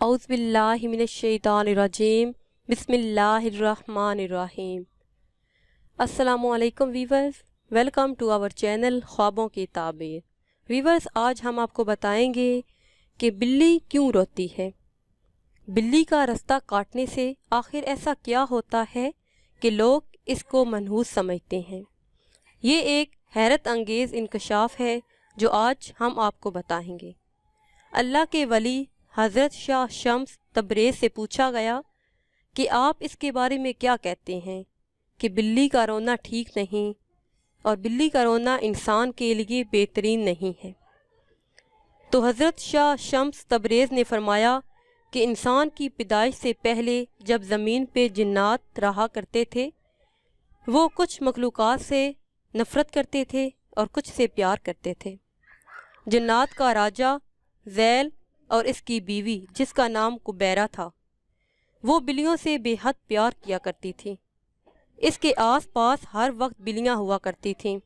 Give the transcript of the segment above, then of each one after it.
اعوذ باللہ من الشیطان الرجیم بسم اللہ الرحمن الرحیم۔ السلام علیکم viewers, welcome to our channel خوابوں کی تعبیر۔ ویورز، آج ہم آپ کو بتائیں گے کہ بلی کیوں روتی ہے۔ بلی کا رستہ کاٹنے سے آخر ایسا کیا ہوتا ہے کہ لوگ اس کو منحوس سمجھتے ہیں؟ یہ ایک حیرت انگیز انکشاف ہے جو آج ہم آپ کو بتائیں گے۔ اللہ کے ولی حضرت شاہ شمس تبریز سے پوچھا گیا کہ آپ اس کے بارے میں کیا کہتے ہیں کہ بلی کا رونا ٹھیک نہیں اور بلی کا رونا انسان کے لیے بہترین نہیں ہے۔ تو حضرت شاہ شمس تبریز نے فرمایا کہ انسان کی پیدائش سے پہلے جب زمین پہ جنات رہا کرتے تھے، وہ کچھ مخلوقات سے نفرت کرتے تھے اور کچھ سے پیار کرتے تھے۔ جنات کا راجہ ذیل اور اس کی بیوی جس کا نام کبیرہ تھا، وہ بلیوں سے بے حد پیار کیا کرتی تھی۔ اس کے آس پاس ہر وقت بلیاں ہوا کرتی تھیں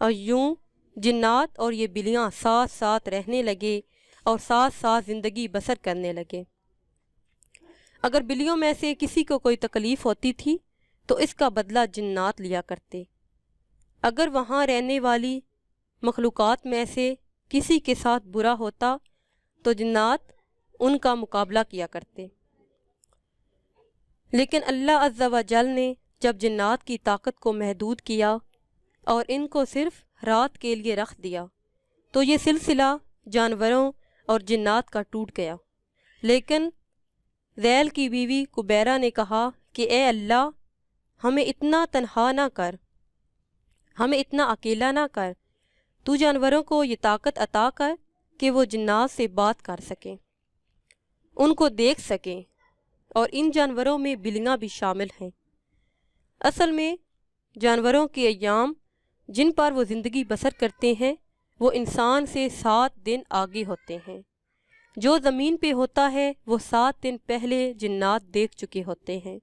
اور یوں جنات اور یہ بلیاں ساتھ ساتھ رہنے لگے اور ساتھ ساتھ زندگی بسر کرنے لگے۔ اگر بلیوں میں سے کسی کو کوئی تکلیف ہوتی تھی تو اس کا بدلہ جنات لیا کرتے۔ اگر وہاں رہنے والی مخلوقات میں سے کسی کے ساتھ برا ہوتا تو جنات ان کا مقابلہ کیا کرتے۔ لیکن اللہ عز و جل نے جب جنات کی طاقت کو محدود کیا اور ان کو صرف رات کے لیے رکھ دیا تو یہ سلسلہ جانوروں اور جنات کا ٹوٹ گیا۔ لیکن ذیل کی بیوی کبیرہ نے کہا کہ اے اللہ، ہمیں اتنا تنہا نہ کر، ہمیں اتنا اکیلا نہ کر، تو جانوروں کو یہ طاقت عطا کر کہ وہ جنات سے بات کر سکیں، ان کو دیکھ سکیں، اور ان جانوروں میں بلیاں بھی شامل ہیں۔ اصل میں جانوروں کے ایام جن پر وہ زندگی بسر کرتے ہیں وہ انسان سے 7 دن آگے ہوتے ہیں۔ جو زمین پہ ہوتا ہے وہ 7 دن پہلے جنات دیکھ چکے ہوتے ہیں۔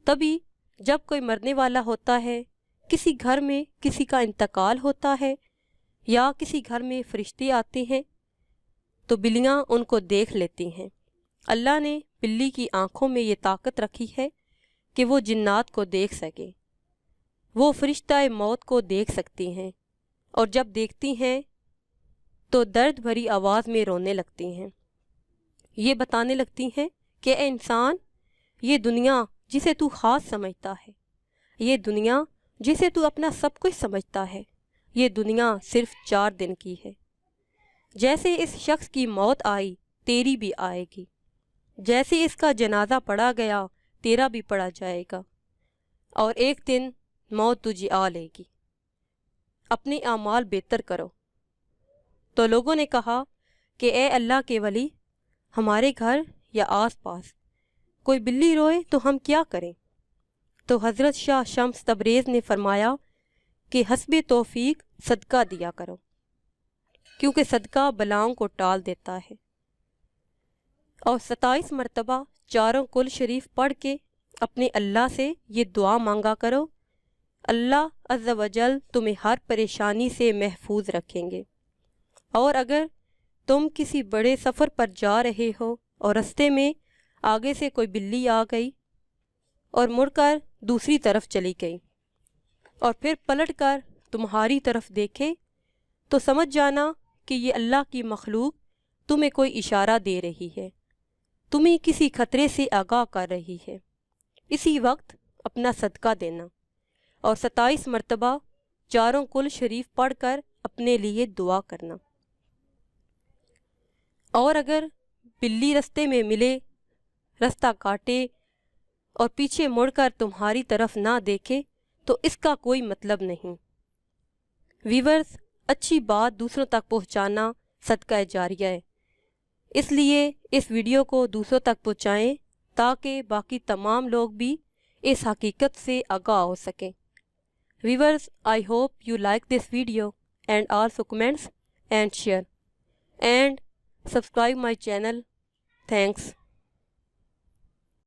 تبھی جب کوئی مرنے والا ہوتا ہے، کسی گھر میں کسی کا انتقال ہوتا ہے یا کسی گھر میں فرشتے آتے ہیں تو بلیاں ان کو دیکھ لیتی ہیں۔ اللہ نے بلی کی آنکھوں میں یہ طاقت رکھی ہے کہ وہ جنات کو دیکھ سکے۔ وہ فرشتہ موت کو دیکھ سکتی ہیں اور جب دیکھتی ہیں تو درد بھری آواز میں رونے لگتی ہیں۔ یہ بتانے لگتی ہیں کہ اے انسان، یہ دنیا جسے تو خاص سمجھتا ہے، یہ دنیا جسے تو اپنا سب کچھ سمجھتا ہے، یہ دنیا صرف 4 دن کی ہے۔ جیسے اس شخص کی موت آئی تیری بھی آئے گی، جیسے اس کا جنازہ پڑھا گیا تیرا بھی پڑھا جائے گا، اور ایک دن موت تجھے آ لے گی۔ اپنے اعمال بہتر کرو۔ تو لوگوں نے کہا کہ اے اللہ کے ولی، ہمارے گھر یا آس پاس کوئی بلی روئے تو ہم کیا کریں؟ تو حضرت شاہ شمس تبریز نے فرمایا کہ حسب توفیق صدقہ دیا کرو، کیونکہ صدقہ بلاؤں کو ٹال دیتا ہے۔ اور 27 مرتبہ چاروں کل شریف پڑھ کے اپنے اللہ سے یہ دعا مانگا کرو، اللہ عز و جل تمہیں ہر پریشانی سے محفوظ رکھیں گے۔ اور اگر تم کسی بڑے سفر پر جا رہے ہو اور رستے میں آگے سے کوئی بلی آ گئی اور مڑ کر دوسری طرف چلی گئی اور پھر پلٹ کر تمہاری طرف دیکھے تو سمجھ جانا کہ یہ اللہ کی مخلوق تمہیں کوئی اشارہ دے رہی ہے، تمہیں کسی خطرے سے آگاہ کر رہی ہے۔ اسی وقت اپنا صدقہ دینا اور 27 مرتبہ چاروں کل شریف پڑھ کر اپنے لیے دعا کرنا۔ اور اگر بلی رستے میں ملے، رستہ کاٹے اور پیچھے مڑ کر تمہاری طرف نہ دیکھے تو اس کا کوئی مطلب نہیں۔ ویورز، اچھی بات دوسروں تک پہنچانا صدقہ جاریہ ہے، اس لیے اس ویڈیو کو دوسروں تک پہنچائیں تاکہ باقی تمام لوگ بھی اس حقیقت سے آگاہ ہو سکیں۔ Viewers, I hope you like this video and also comments and share and subscribe my channel. Thanks.